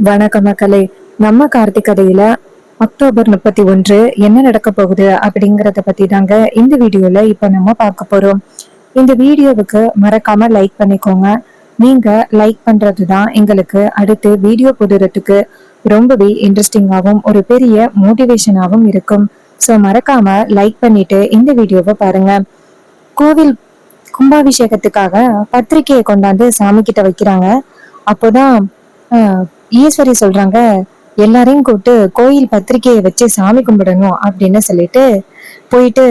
வணக்கம் மக்களே. நம்ம கார்த்திக் கதையில அக்டோபர் 31 என்ன நடக்க போகுது அப்படிங்கறத பத்தி தாங்க இந்த வீடியோல இப்ப நம்ம பார்க்க போறோம். இந்த வீடியோவுக்கு மறக்காம லைக் பண்ணிக்கோங்க. நீங்க லைக் பண்றதுதான் எங்களுக்கு அடுத்து வீடியோ போடுறதுக்கு ரொம்பவே இன்ட்ரெஸ்டிங்காகவும் ஒரு பெரிய மோட்டிவேஷனாகவும் இருக்கும். ஸோ மறக்காம லைக் பண்ணிட்டு இந்த வீடியோவை பாருங்க. கோவில் கும்பாபிஷேகத்துக்காக பத்திரிக்கையை கொண்டாந்து சாமி கிட்ட வைக்கிறாங்க. அப்போதான் ஈஸ்வரி சொல்றாங்க, எல்லாரையும் கூப்பிட்டு கோயில் பத்திரிக்கையை வச்சு சாமி கும்பிடணும் அப்படின்னு சொல்லிட்டு போயிட்டு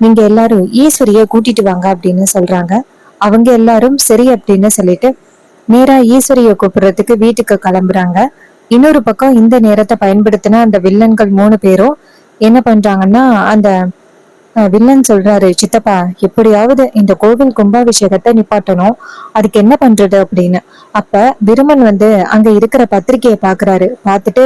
நீங்க எல்லாரும் ஈஸ்வரிய கூட்டிட்டு வாங்க அப்படின்னு சொல்றாங்க. அவங்க எல்லாரும் சரி அப்படின்னு சொல்லிட்டு நேரா ஈஸ்வரிய கூப்பிடுறதுக்கு வீட்டுக்கு கிளம்புறாங்க. இன்னொரு பக்கம் இந்த நேரத்தை பயன்படுத்தின அந்த வில்லன்கள் 3 பேரும் என்ன பண்றாங்கன்னா, அந்த வில்லன் சொல்றாரு, சித்தப்பா எப்படியாவது இந்த கோவில் கும்பாபிஷேகத்தை நிப்பாட்டணும், அதுக்கு என்ன பண்றது அப்படின்னு. அப்ப விருமன் அங்க இருக்கிற பத்திரிக்கையை பாக்குறாரு. பார்த்துட்டு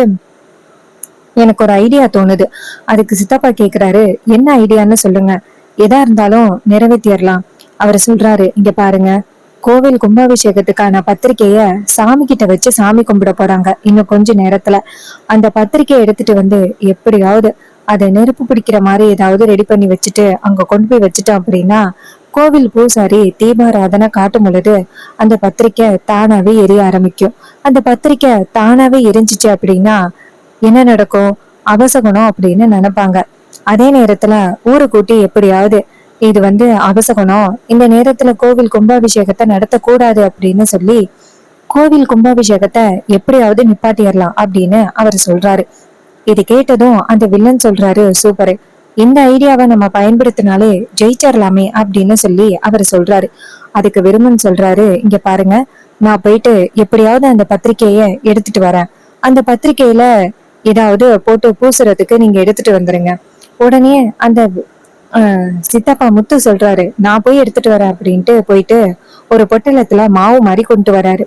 எனக்கு ஒரு ஐடியா தோணுது. அதுக்கு சித்தப்பா கேக்குறாரு, என்ன ஐடியான்னு சொல்லுங்க, எதா இருந்தாலும் நிறைவேற்றிடலாம். அவர் சொல்றாரு, இங்க பாருங்க, கோவில் கும்பாபிஷேகத்துக்கான பத்திரிக்கைய சாமி கிட்ட வச்சு சாமி கும்பிட போறாங்க இன்னும் கொஞ்ச நேரத்துல. அந்த பத்திரிக்கையை எடுத்துட்டு எப்படியாவது அதை நெருப்பு பிடிக்கிற மாதிரி ஏதாவது ரெடி பண்ணி வச்சுட்டு அங்க கொண்டு போய் வச்சுட்டோம் அப்படின்னா, கோவில் பூசாரி தீபாராதனை காட்டும் பொழுது அந்த பத்திரிக்கை தானாவே எரிய ஆரம்பிக்கும். அந்த பத்திரிக்கை தானாவே எரிஞ்சிச்சு அப்படின்னா என்ன நடக்கும்? அபசகுணம் அப்படின்னு நினைப்பாங்க. அதே நேரத்துல ஊரை கூட்டி எப்படியாவது இது அபசகுணம், இந்த நேரத்துல கோவில் கும்பாபிஷேகத்தை நடத்தக்கூடாது அப்படின்னு சொல்லி கோவில் கும்பாபிஷேகத்தை எப்படியாவது நிப்பாட்டிடலாம் அப்படின்னு அவர் சொல்றாரு. இது கேட்டதும் அந்த வில்லன் சொல்றாரு, சூப்பரு, இந்த ஐடியாவை நம்ம பயன்படுத்தினாலே ஜெயிச்சிடலாமே அப்படின்னு சொல்லி அவர் சொல்றாரு. அதுக்கு விருமன் சொல்றாரு, இங்க பாருங்க, நான் போயிட்டு எப்படியாவது அந்த பத்திரிக்கைய எடுத்துட்டு வரேன். அந்த பத்திரிக்கையில ஏதாவது போட்டு பூசுறதுக்கு நீங்க எடுத்துட்டு வந்துருங்க. உடனே அந்த சித்தப்பா முத்து சொல்றாரு, நான் போய் எடுத்துட்டு வரேன் அப்படின்ட்டு போயிட்டு ஒரு பொட்டலத்துல மாவு மாதிரி கொண்டு வராரு.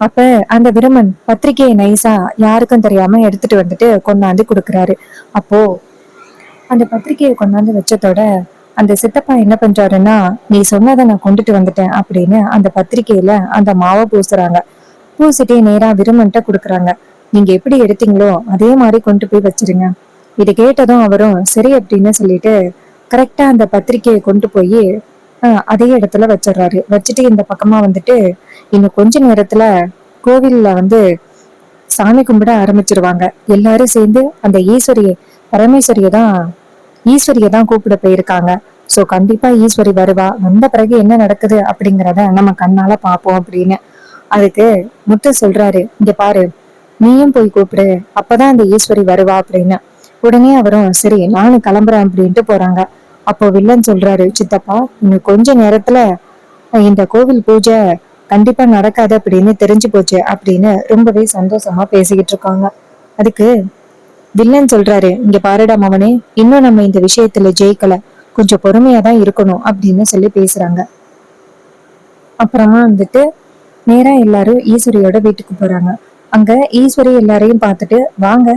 அப்ப அந்த விருமன் பத்திரிக்கையை நைஸா யாருக்கும் தெரியாம எடுத்துட்டு கொண்டாந்து கொடுக்குறாரு. அப்போ அந்த பத்திரிக்கையை கொண்டாந்து வச்சதோட அந்த சித்தப்பா என்ன பண்றாருன்னா, நீ சொன்னதை நான் கொண்டுட்டு வந்துட்டேன் அப்படின்னு அந்த பத்திரிக்கையில அந்த மாவை பூசுறாங்க. பூசிட்டே நேரா விருமன்ட்ட கொடுக்குறாங்க. நீங்க எப்படி எடுத்தீங்களோ அதே மாதிரி கொண்டு போய் வச்சிருங்க. இது கேட்டதும் அவரும் சரி அப்படின்னு சொல்லிட்டு கரெக்டா அந்த பத்திரிக்கையை கொண்டு போய் அதே இடத்துல வச்சிடுறாரு. வச்சுட்டு இந்த பக்கமா இன்னும் கொஞ்ச நேரத்துல கோவில்ல சாமி கும்பிட ஆரம்பிச்சிருவாங்க. எல்லாரும் சேர்ந்து அந்த ஈஸ்வரிய தான் கூப்பிட போயிருக்காங்க. சோ கண்டிப்பா ஈஸ்வரி வருவா. வந்த பிறகு என்ன நடக்குது அப்படிங்கிறத நம்ம கண்ணால பாப்போம் அப்படின்னு. அதுக்கு முத்து சொல்றாரு, இங்க பாரு, நீயும் போய் கூப்பிடு, அப்பதான் அந்த ஈஸ்வரி வருவா அப்படின்னு. உடனே அவரும் சரி நானும் கிளம்புறேன் அப்படின்ட்டு போறாங்க. அப்போ வில்லன் சொல்றாரு, சித்தப்பா இன்னும் கொஞ்ச நேரத்துல இந்த கோவில் பூஜை கண்டிப்பா நடக்காது அப்படின்னு தெரிஞ்சு போச்சு அப்படின்னு ரொம்பவே சந்தோஷமா பேசிக்கிட்டு இருக்காங்க. அதுக்கு வில்லன் சொல்றாரு, இங்க பாருடா மவனே, இன்னும் நம்ம இந்த விஷயத்துல ஜெயிக்கல, கொஞ்சம் பொறுமையாதான் இருக்கணும் அப்படின்னு சொல்லி பேசுறாங்க. அப்புறமா நேரா எல்லாரும் ஈஸ்வரியோட வீட்டுக்கு போறாங்க. அங்க ஈஸ்வரி எல்லாரையும் பார்த்துட்டு, வாங்க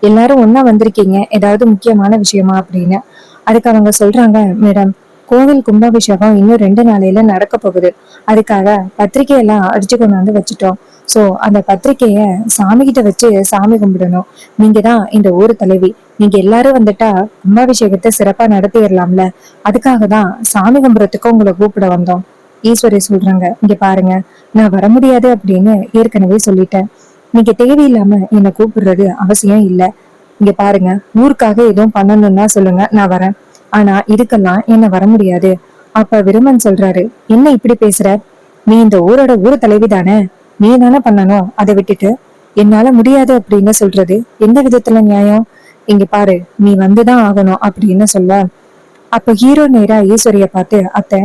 எல்லாரும் ஒன்னா வந்திருக்கீங்க, ஏதாவது முக்கியமான விஷயமா அப்படின்னு. அதுக்கு அவங்க சொல்றாங்க, மேடம், கோவில் கும்பாபிஷேகம் இன்னும் 2 நாளையில நடக்க போகுது. அதுக்காக பத்திரிகையெல்லாம் அடிச்சு கொண்டாந்து வச்சுட்டோம். சோ அந்த பத்திரிக்கைய சாமி கிட்ட வச்சு சாமி கும்பிடணும். நீங்க தான் இந்த ஊர் தலைவி, நீங்க எல்லாரும் கும்பாபிஷேகத்தை சிறப்பா நடத்திடலாம்ல, அதுக்காக தான் சாமி கும்பிடறதுக்கு உங்களை கூப்பிட வந்தோம். ஈஸ்வரி சொல்றாங்க, இங்க பாருங்க, நான் வர முடியாது அப்படின்னு ஏற்கனவே சொல்லிட்டேன். நீங்க தேவையில்லாம என்னை கூப்பிடுறது அவசியம் இல்ல. இங்க பாருங்க, ஊருக்காக எதுவும் பண்ணணும்னா சொல்லுங்க, நான் வரேன். ஆனா இதுக்கெல்லாம் என்ன வர முடியாது. அப்ப விருமன் சொல்றாரு, என்ன இப்படி பேசுற? நீ இந்த ஊரோட ஊர் தலைவி தானே, நீ தானே பண்ணணும். அதை விட்டுட்டு என்னால முடியாது அப்படின்னு சொல்றது எந்த விதத்துல நியாயம்? இங்க பாரு, நீ வந்துதான் ஆகணும் அப்படின்னு சொல்ல, அப்ப ஹீரோ நேரா ஈஸ்வரிய பார்த்து, அத்தை,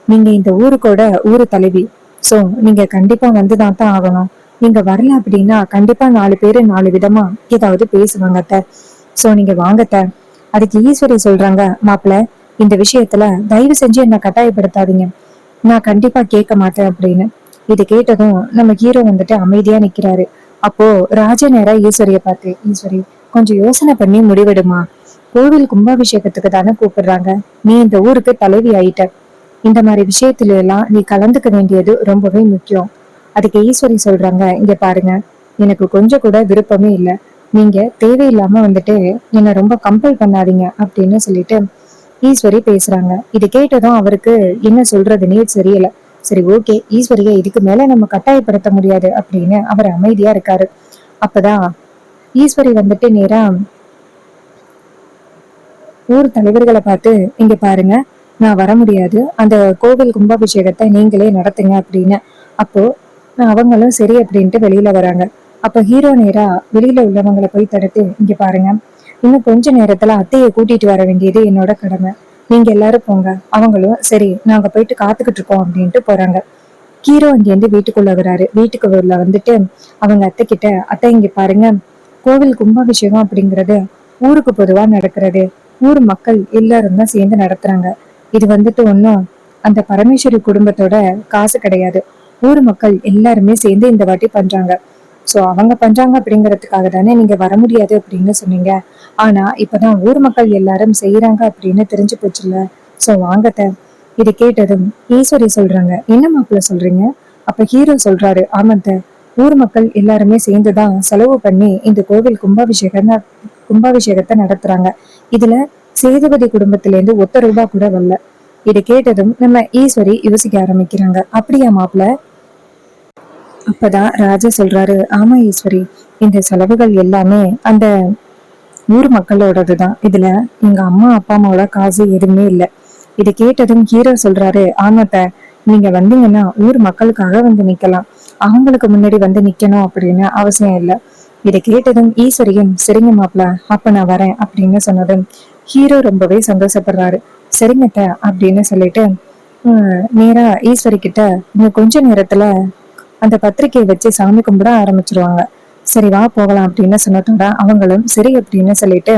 நீங்க இந்த ஊருக்கோட ஊரு தலைவி, சோ நீங்க கண்டிப்பா வந்துதான் தான் ஆகணும். நீங்க வரல அப்படின்னா கண்டிப்பா 4 பேரு 4 விதமா ஏதாவது பேசுவாங்க அத்தை. சோ நீங்க வாங்கத்த. அதுக்கு ஈஸ்வரி சொல்றாங்க, மாப்பிள்ள, இந்த விஷயத்துல தயவு செஞ்சு என்ன கட்டாயப்படுத்தாதீங்க, நான் கண்டிப்பா கேட்க மாட்டேன் அப்படின்னு. இது கேட்டதும் நம்ம ஹீரோ அமைதியா நிக்கிறாரு. அப்போ ராஜ நேரா ஈஸ்வரிய பார்த்து, ஈஸ்வரி, கொஞ்சம் யோசனை பண்ணி முடிவெடுமா. கோவில் கும்பாபிஷேகத்துக்கு தானே கூப்பிடுறாங்க, நீ இந்த ஊருக்கு தலைவி ஆயிட்ட, இந்த மாதிரி விஷயத்துல எல்லாம் நீ கலந்துக்க வேண்டியது ரொம்பவே முக்கியம். அதுக்கு ஈஸ்வரி சொல்றாங்க, இங்க பாருங்க, எனக்கு கொஞ்சம் கூட விருப்பமே இல்லை. நீங்க தேவையில்லாம வந்துட்டு என்னை ரொம்ப கம்பல் பண்ணாதீங்க அப்படின்னு சொல்லிட்டு ஈஸ்வரி பேசுறாங்க. இது கேட்டதும் அவருக்கு என்ன சொல்றதுன்னே தெரியல. சரி, ஓகே, ஈஸ்வரியை இதுக்கு மேல நம்ம கட்டாயப்படுத்த முடியாது அப்படின்னு அவர் அமைதியா இருக்காரு. அப்பதான் ஈஸ்வரி வந்துட்டு நேரா ஊர் தலைவர்களை பார்த்து, இங்க பாருங்க, நான் வர முடியாது, அந்த கோவில் கும்பாபிஷேகத்தை நீங்களே நடத்துங்க அப்படின்னு. அப்போ அவங்களும் சரி அப்படின்ட்டு வெளியில வராங்க. அப்ப ஹீரோ நேரா வெளியில உள்ளவங்களை போய் தடுத்து, இங்க பாருங்க, இன்னும் கொஞ்ச நேரத்துல அத்தையை கூட்டிட்டு வர வேண்டியது என்னோட கடமை, நீங்க எல்லாரும் போங்க. அவங்களும் சரி, நாங்க போயிட்டு காத்துக்கிட்டு இருக்கோம் அப்படின்ட்டு போறாங்க. ஹீரோ இருந்து வீட்டுக்குள்ள வராரு. வீட்டுக்கு உள்ள வந்துட்டு அவங்க அத்தை கிட்ட, அத்தை இங்க பாருங்க, கோவில் கும்பாபிஷேகம் அப்படிங்கிறது ஊருக்கு பொதுவா நடக்கிறது. ஊர் மக்கள் எல்லாரும் தான் சேர்ந்து நடத்துறாங்க. இது வந்துட்டு ஒன்னும் அந்த பரமேஸ்வரி குடும்பத்தோட காசு கிடையாது. ஊர் மக்கள் எல்லாருமே சேர்ந்து இந்த வாட்டி பண்றாங்க. சோ அவங்க பண்றாங்க அப்படிங்கறதுக்காக தானே நீங்க வர முடியாது அப்படின்னு சொன்னீங்க. ஆனா இப்பதான் ஊர் மக்கள் எல்லாரும் செய்யறாங்க அப்படின்னு தெரிஞ்சு போச்சுல்ல. சோ வாங்கத்த. இது கேட்டதும் ஈஸ்வரி சொல்றாங்க, என்ன மாப்பிள்ள சொல்றீங்க? அப்ப ஹீரோ சொல்றாரு, ஆமாத்த, ஊர் மக்கள் எல்லாருமே சேர்ந்துதான் செலவு பண்ணி இந்த கோவில் கும்பாபிஷேகத்தை நடத்துறாங்க. இதுல சேதுபதி குடும்பத்தில இருந்து ஒத்த ரூபா கூட வரல. இதை கேட்டதும் நம்ம ஈஸ்வரி யோசிக்க ஆரம்பிக்கிறாங்க. அப்படியா மாப்பிள்ள? அப்பதான் ராஜா சொல்றாரு, ஆமா ஈஸ்வரி, இந்த செலவுகள் எல்லாமே அந்த ஊர் மக்களோடதுதான். இதுல எங்க அம்மா அப்பா அம்மாவோட காசு எதுவுமே இல்லை. இதை கேட்டதும் ஹீரோ சொல்றாரு, ஆமாத்த, நீங்க வந்தீங்கன்னா ஊர் மக்களுக்காக வந்து நிக்கலாம், அவங்களுக்கு முன்னாடி வந்து நிக்கணும் அப்படின்னு அவசியம் இல்லை. இதை கேட்டதும் ஈஸ்வரியும் சரிங்க மாப்பிள்ள, அப்ப நான் வரேன் அப்படின்னு சொன்னதும் ஹீரோ ரொம்பவே சந்தோஷப்படுறாரு. சரிங்கத்த அப்படின்னு சொல்லிட்டு நேரா ஈஸ்வரி கிட்ட இன்னும் கொஞ்ச நேரத்துல அந்த பத்திரிக்கையை வச்சு சாமி கும்பிட ஆரம்பிச்சிருவாங்க. சரி வா போகலாம் அப்படின்னு சொன்னதோட அவங்களும் சரி அப்படின்னு சொல்லிட்டு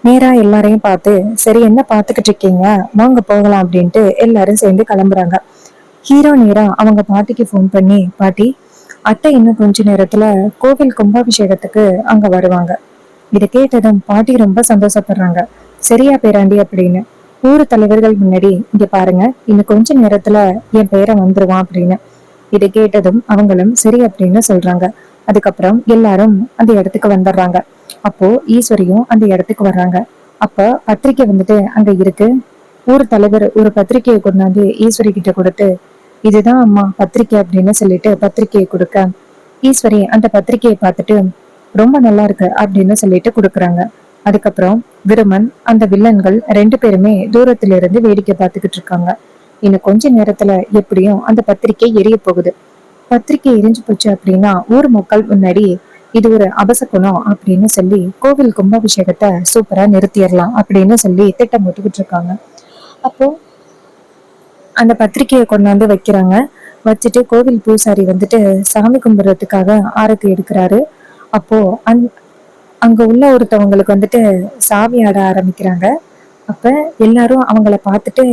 நேரா எல்லாரையும் பார்த்து, சரி என்ன பாத்துக்கிட்டு இருக்கீங்க, வாங்க போகலாம் அப்படின்ட்டு எல்லாரும் சேர்ந்து கிளம்புறாங்க. ஹீரோ நேரா அவங்க பாட்டிக்கு ஃபோன் பண்ணி, பாட்டி, அத்தை இன்னும் கொஞ்ச நேரத்துல கோவில் கும்பாபிஷேகத்துக்கு அங்க வருவாங்க. இதை கேட்டதும் பாட்டி ரொம்ப சந்தோஷப்படுறாங்க. சரியா பேராண்டி அப்படின்னு ஊர் தலைவர்கள் முன்னாடி, இங்க பாருங்க, இன்னும் கொஞ்ச நேரத்துல என் பேரை வந்துருவான் அப்படின்னு. இதை கேட்டதும் அவங்களும் சரி அப்படின்னு சொல்றாங்க. அதுக்கப்புறம் எல்லாரும் அந்த இடத்துக்கு வந்துடுறாங்க. அப்போ ஈஸ்வரியும் அந்த இடத்துக்கு வர்றாங்க. அப்ப பத்திரிக்கை வந்துட்டு அங்க இருக்கு. ஊர் தலைவர் ஒரு பத்திரிக்கையை கொண்டாந்து ஈஸ்வரி கிட்ட கொடுத்து, இதுதான் அம்மா பத்திரிக்கை அப்படின்னு சொல்லிட்டு பத்திரிக்கையை கொடுக்க, ஈஸ்வரி அந்த பத்திரிக்கையை பார்த்துட்டு ரொம்ப நல்லா இருக்கு அப்படின்னு சொல்லிட்டு கொடுக்குறாங்க. அதுக்கப்புறம் விருமன் அந்த வில்லன்கள் ரெண்டு பேருமே தூரத்துல இருந்து வேடிக்கை பார்த்துக்கிட்டு இருக்காங்க. இன்னும் கொஞ்ச நேரத்துல எப்படியும் அந்த பத்திரிக்கை எரிய போகுது. பத்திரிக்கை எரிஞ்சு போச்சு அப்படின்னா ஊர் மக்கள் முன்னாடி இது ஒரு அபசகுணம் அப்படின்னு சொல்லி கோவில் கும்பாபிஷேகத்தை சூப்பரா நிறுத்திடலாம் அப்படின்னு சொல்லி திட்டம் போட்டுக்கிட்டு இருக்காங்க. அப்போ அந்த பத்திரிக்கையை கொண்டாந்து வைக்கிறாங்க. வச்சுட்டு கோவில் பூசாரி வந்துட்டு சாமி கும்பிடுறதுக்காக ஆரத்தி எடுக்கிறாரு. அப்போ அங்க உள்ள ஒருத்தவங்களுக்கு வந்துட்டு சாமி ஆட ஆரம்பிக்கிறாங்க. அப்ப எல்லாரும் அவங்கள பார்த்துட்டு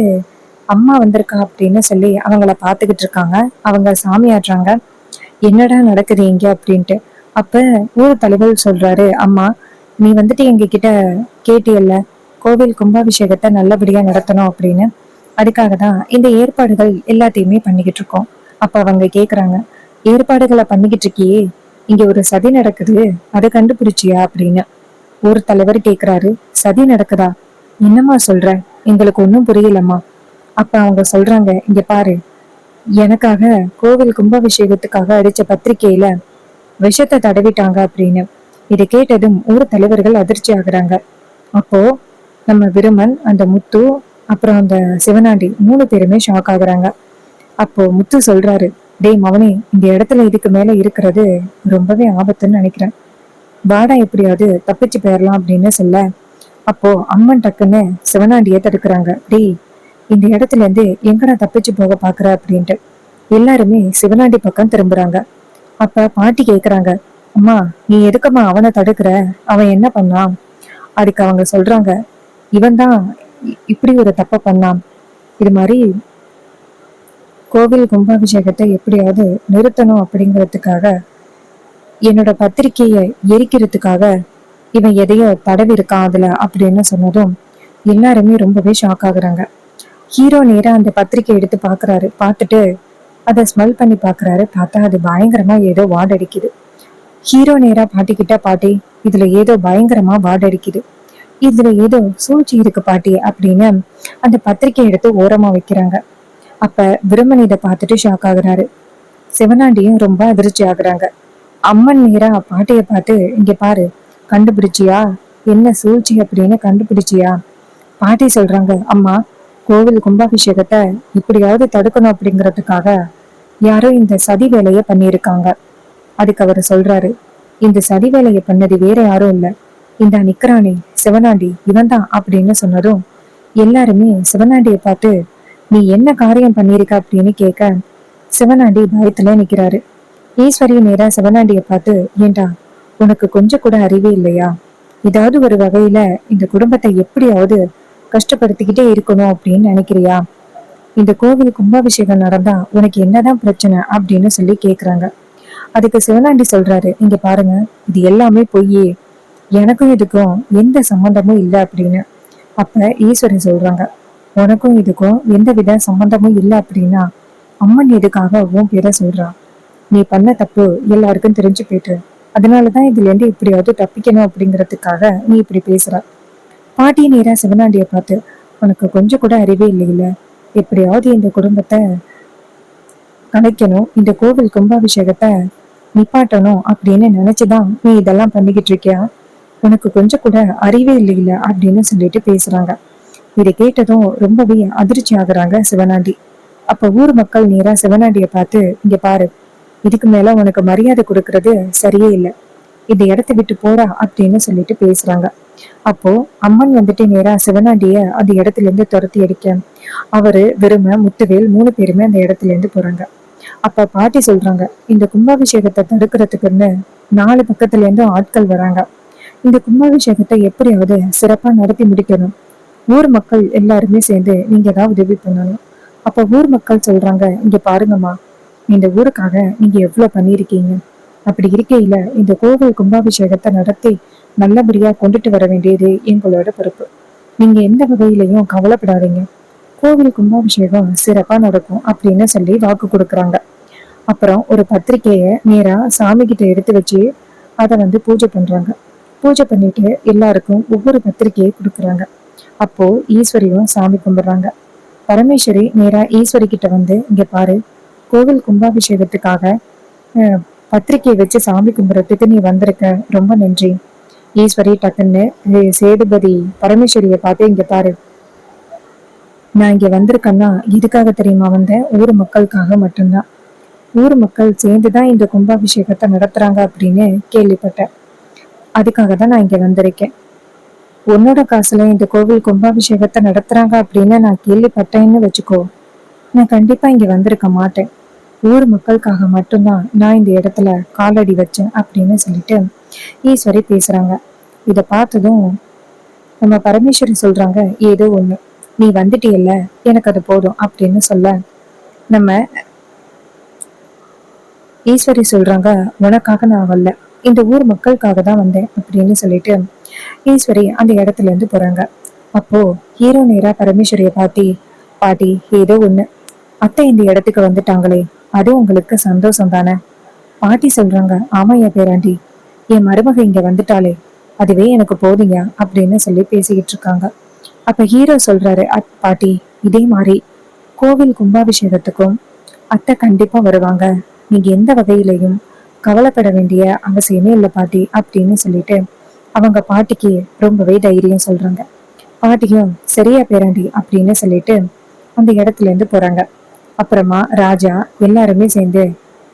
அம்மா வந்திருக்கா அப்படின்னு சொல்லி அவங்கள பார்த்துக்கிட்டு இருக்காங்க. அவங்க சாமி ஆடுறாங்க. என்னடா நடக்குது இங்க அப்படின்ட்டு. அப்ப ஊர் தலைவர் சொல்றாரு, அம்மா, நீ வந்துட்டு எங்க கிட்ட கேட்டியல்ல கோவில் கும்பாபிஷேகத்தை நல்லபடியா நடத்தணும் அப்படின்னு. அதுக்காக தான் இந்த ஏற்பாடுகள் எல்லாத்தையுமே பண்ணிக்கிட்டு இருக்கோம். அப்ப அவங்க கேக்குறாங்க, ஏற்பாடுகளை பண்ணிக்கிட்டு இருக்கியே, இங்க ஒரு சதி நடக்குது, அதை கண்டுபிடிச்சியா அப்படின்னு. ஒரு தலைவர் கேக்குறாரு, சதி நடக்குதா? என்னம்மா சொல்ற, எங்களுக்கு ஒன்றும் புரியலம்மா. அப்ப அவங்க சொல்றாங்க, இங்க பாரு, எனக்காக கோவில் கும்பாபிஷேகத்துக்காக அடிச்ச பத்திரிக்கையில விஷத்தை தடவிட்டாங்க அப்படின்னு. இதை கேட்டதும் ஊர் தலைவர்கள் அதிர்ச்சி ஆகுறாங்க. அப்போ நம்ம விருமன், அந்த முத்து, அப்புறம் அந்த சிவனாண்டி 3 பேருமே ஷாக் ஆகுறாங்க. அப்போ முத்து சொல்றாரு, டேய் மவனே, இந்த இடத்துல இதுக்கு மேல இருக்கிறது ரொம்பவே ஆபத்துன்னு நினைக்கிறேன், வாடா எப்படியாவது தப்பிச்சு போயிடலாம் அப்படின்னு சொல்ல, அப்போ அம்மன் டக்குன்னு சிவனாண்டிய தடுக்கிறாங்க. டேய், இந்த இடத்துல இருந்து எங்கடா தப்பிச்சு போக பாக்குற அப்படின்ட்டு எல்லாருமே சிவனாண்டி பக்கம் திரும்புறாங்க. அப்ப பாட்டி கேக்குறாங்க, அம்மா, நீ எதுக்குமா அவனை தடுக்கிற, அவன் என்ன பண்ணான்? அதுக்கு அவங்க சொல்றாங்க, இவன் தான் இப்படி ஒரு தப்ப பண்ணான், இது மாதிரி கோவில் கும்பாபிஷேகத்தை எப்படியாவது நிறுத்தணும் அப்படிங்கிறதுக்காக, என்னோட பத்திரிக்கையை எரிக்கிறதுக்காக இவன் எதையோ தடவி இருக்கான் அதுல அப்படின்னு சொன்னதும் எல்லாருமே ரொம்பவே ஷாக் ஆகுறாங்க. ஹீரோ நேரா அந்த பத்திரிக்கை எடுத்து பாக்குறாரு. பார்த்துட்டு அதை ஸ்மெல் பண்ணி பாக்குறாரு. பார்த்தா அது பயங்கரமா ஏதோ வாட அடிக்குது. ஹீரோ நேரா பாட்டி கிட்ட, பாட்டி இதுல ஏதோ பயங்கரமா வாடடிக்குது, இதுல ஏதோ சூழ்ச்சி இருக்கு பாட்டி அப்படின்னு அந்த பத்திரிக்கை எடுத்து ஓரமா வைக்கிறாங்க. அப்ப பிரம்மன் இதை பார்த்துட்டு ஷாக் ஆகுறாரு. சிவனாண்டியும் ரொம்ப அதிர்ச்சி ஆகுறாங்க. அம்மன் நேரா பாட்டிய பார்த்து, இங்க பாரு, கண்டுபிடிச்சியா, என்ன சூழ்ச்சி அப்படின்னு கண்டுபிடிச்சியா? பாட்டி சொல்றாங்க, அம்மா, கோவில் கும்பாபிஷேகத்தை எப்படியாவது தடுக்கணும் அப்படிங்கிறதுக்காக யாரோ இந்த சதி வேலையை பண்ணியிருக்காங்க. அதுக்கு அவர் சொல்றாரு, இந்த சதி வேலையை பண்ணது வேற யாரும் இல்ல, இந்த நிக்கிறானே சிவனாண்டி, இவன் தான் அப்படின்னு சொன்னதும் எல்லாருமே சிவனாண்டியை பார்த்து, நீ என்ன காரியம் பண்ணிருக்க அப்படின்னு கேட்க சிவனாண்டி பயத்துல நிக்கிறாரு. ஈஸ்வரி நேரா சிவனாண்டிய பார்த்து, ஏண்டா உனக்கு கொஞ்சம் கூட அறிவே இல்லையா? ஏதாவது ஒரு வகையில இந்த குடும்பத்தை எப்படியாவது கஷ்டப்படுத்திக்கிட்டே இருக்கணும் அப்படின்னு நினைக்கிறியா? இந்த கோவில் கும்பாபிஷேகம் நடந்தா உனக்கு என்னதான் பிரச்சனை அப்படின்னு சொல்லி கேக்குறாங்க. அதுக்கு சிவனாண்டி சொல்றாரு, இங்க பாருங்க, இது எல்லாமே பொய்யே, எனக்கும் இதுக்கும் எந்த சம்பந்தமும் இல்லை அப்படின்னு. அப்ப ஈஸ்வரி சொல்றாங்க, உனக்கும் இதுக்கும் எந்த வித சம்பந்தமும் இல்லை அப்படின்னா அம்மன் எதுக்காக உன் பேரை சொல்றா? நீ பண்ண தப்பு எல்லாருக்கும் தெரிஞ்சு போயிட்டு, அதனாலதான் இதுல இருந்து எப்படியாவது தப்பிக்கணும் அப்படிங்கிறதுக்காக நீ இப்படி பேசுற. பாட்டி நேரா சிவனாண்டிய பார்த்து, உனக்கு கொஞ்சம் கூட அறிவே இல்லையில, எப்படியாவது இந்த குடும்பத்தை கலைக்கணும், இந்த கோவில் கும்பாபிஷேகத்தை நிப்பாட்டணும் அப்படின்னு நினைச்சுதான் நீ இதெல்லாம் பண்ணிக்கிட்டு இருக்கியா? உனக்கு கொஞ்சம் கூட அறிவே இல்லையில அப்படின்னு சொல்லிட்டு பேசுறாங்க. இதை கேட்டதும் ரொம்பவே அதிர்ச்சி ஆகுறாங்க சிவனாண்டி. அப்ப ஊர் மக்கள் நேரா சிவனாண்டிய பார்த்து, இங்க பாரு, இதுக்கு மேல உனக்கு மரியாதை கொடுக்கறது சரியே இல்லை, இந்த இடத்த விட்டு போடா அப்படின்னு சொல்லிட்டு பேசுறாங்க. அப்போ அம்மன் வந்துட்டு நேரா சிவனாண்டிய அந்த இடத்துல இருந்து துரத்தி அடிக்க அவரு வெறும முத்துவேல் 3 பேருமே அந்த இடத்துல இருந்து போறாங்க. அப்ப பாட்டி சொல்றாங்க, இந்த கும்பாபிஷேகத்தை தடுக்கிறதுக்குன்னு 4 பக்கத்துல இருந்து ஆட்கள் வராங்க. இந்த கும்பாபிஷேகத்தை எப்படியாவது சிறப்பா நடத்தி முடிக்கணும், ஊர் மக்கள் எல்லாருமே சேர்ந்து நீங்க ஏதாவது உதவி பண்ணணும். அப்ப ஊர் மக்கள் சொல்றாங்க, இங்க பாருங்கம்மா, இந்த ஊருக்காக நீங்க எவ்வளவு பண்ணிருக்கீங்க, அப்படி இருக்கையில இந்த கோவில் கும்பாபிஷேகத்தை நடத்தி நல்லபடியா கொண்டுட்டு வர வேண்டியது எங்களோட பொறுப்பு. நீங்க எந்த வகையிலையும் கவலைப்படாதீங்க, கோவில் கும்பாபிஷேகம் சிறப்பா நடக்கும் அப்படின்னு சொல்லி வாக்கு கொடுக்குறாங்க. அப்புறம் ஒரு பத்திரிக்கைய நேரா சாமி கிட்ட எடுத்து வச்சு அதை பூஜை பண்றாங்க. பூஜை பண்ணிட்டு எல்லாருக்கும் ஒவ்வொரு பத்திரிக்கையை கொடுக்குறாங்க. அப்போ ஈஸ்வரியும் சாமி கும்பிடுறாங்க. பரமேஸ்வரி நேரா ஈஸ்வரி கிட்ட வந்து, இங்க பாரு, கோவில் கும்பாபிஷேகத்துக்காக பத்திரிக்கையை வச்சு சாமி கும்பிட்றதுக்கு நீ வந்திருக்க, ரொம்ப நன்றி. ஈஸ்வரி டக்குன்னு சேதுபதி பரமேஸ்வரிய பார்த்து, இங்க பாரு, நான் இங்க வந்திருக்கேன்னா இதுக்காக தெரியுமா வந்தேன்? ஊர் மக்களுக்காக மட்டும்தான். ஊர் மக்கள் சேர்ந்துதான் இந்த கும்பாபிஷேகத்தை நடத்துறாங்க அப்படின்னு கேள்விப்பட்டேன், அதுக்காக தான் நான் இங்க வந்திருக்கேன். உன்னோட காசுல இந்த கோவில் கும்பாபிஷேகத்தை நடத்துறாங்க அப்படின்னு நான் கேள்விப்பட்டேன்னு வச்சுக்கோ, நான் கண்டிப்பா இங்க வந்திருக்க மாட்டேன். ஊர் மக்களுக்காக மட்டும்தான் நான் இந்த இடத்துல காலடி வச்சேன் அப்படின்னு சொல்லிட்டு ஈஸ்வரி பேசுறாங்க. இத பார்த்ததும் நம்ம பரமேஸ்வரி சொல்றாங்க, ஏதோ ஒண்ணு, நீ வந்துட்டியல்ல, எனக்கு அது போதும் அப்படின்னு சொல்ல நம்ம ஈஸ்வரி சொல்றாங்க, உனக்காக நான் வரல, இந்த ஊர் மக்களுக்காக தான் வந்தேன் அப்படின்னு சொல்லிட்டு ஈஸ்வரி அந்த இடத்துல இருந்து போறாங்க. அப்போ ஹீரோ நேரா பரமேஸ்வரிய பாட்டி, பாட்டி ஏதோ ஒண்ணு, அத்தை இந்த இடத்துக்கு வந்துட்டாங்களே, அது உங்களுக்கு சந்தோஷம் தானே? பாட்டி சொல்றாங்க, ஆமாய்யா பேராண்டி, என் மருமக இங்க வந்துட்டாலே அதுவே எனக்கு போதுங்க அப்படின்னு சொல்லி பேசிக்கிட்டு இருக்காங்க. அப்ப ஹீரோ சொல்றாரு, பாட்டி, இதே மாதிரி கோவில் கும்பாபிஷேகத்துக்கும் அத்தை கண்டிப்பா வருவாங்க, நீங்க எந்த வகையிலையும் கவலைப்பட வேண்டிய அவசியமே இல்லை பாட்டி அப்படின்னு சொல்லிட்டு அவங்க பாட்டிக்கு ரொம்பவே தைரியம் சொல்றாங்க. பாட்டியும் சரியா பேராண்டி அப்படின்னு சொல்லிட்டு அந்த இடத்துல இருந்து போறாங்க. அப்புறமா ராஜா எல்லாருமே சேர்ந்து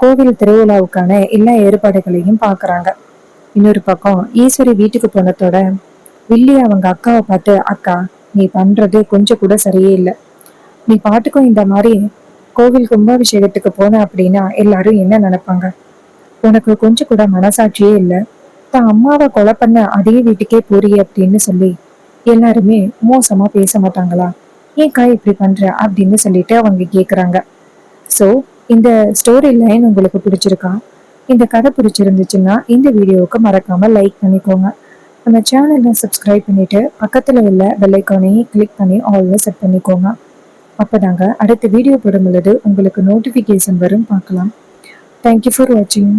கோவில் திருவிழாவுக்கான எல்லா ஏற்பாடுகளையும் பாக்குறாங்க. இன்னொரு பக்கம் ஈஸ்வரி வீட்டுக்கு போனதோட வில்லி அவங்க அக்காவை பார்த்து, அக்கா, நீ பண்றது கொஞ்சம் கூட சரியே இல்லை, நீ பாட்டுக்கும் இந்த மாதிரி கோவில் கும்பாபிஷேகத்துக்கு போன அப்படின்னா எல்லாரும் என்ன நினைப்பாங்க, உனக்கு கொஞ்சம் கூட மனசாட்சியே இல்லை, தான் அம்மாவை கொலை பண்ண அதே வீட்டுக்கே போறிய அப்படின்னு சொல்லி எல்லாருமே மோசமா பேச மாட்டாங்களா, ஏன்க்கா இப்படி பண்ற அப்படின்னு சொல்லிட்டு அவங்க கேக்குறாங்க. ஸோ இந்த ஸ்டோரி லைன் உங்களுக்கு பிடிச்சிருக்கா? இந்த கதை பிடிச்சிருந்துச்சுன்னா இந்த வீடியோவுக்கு மறக்காம லைக் பண்ணிக்கோங்க. நம்ம சேனலை சப்ஸ்கிரைப் பண்ணிட்டு பக்கத்துல உள்ள பெல் ஐகானையும் கிளிக் பண்ணி ஆல்ல செட் பண்ணிக்கோங்க. அப்பதாங்க அடுத்த வீடியோ போடும் பொழுது உங்களுக்கு நோட்டிஃபிகேஷன் வரும், பார்க்கலாம். தேங்க்யூ ஃபார் வாட்சிங்.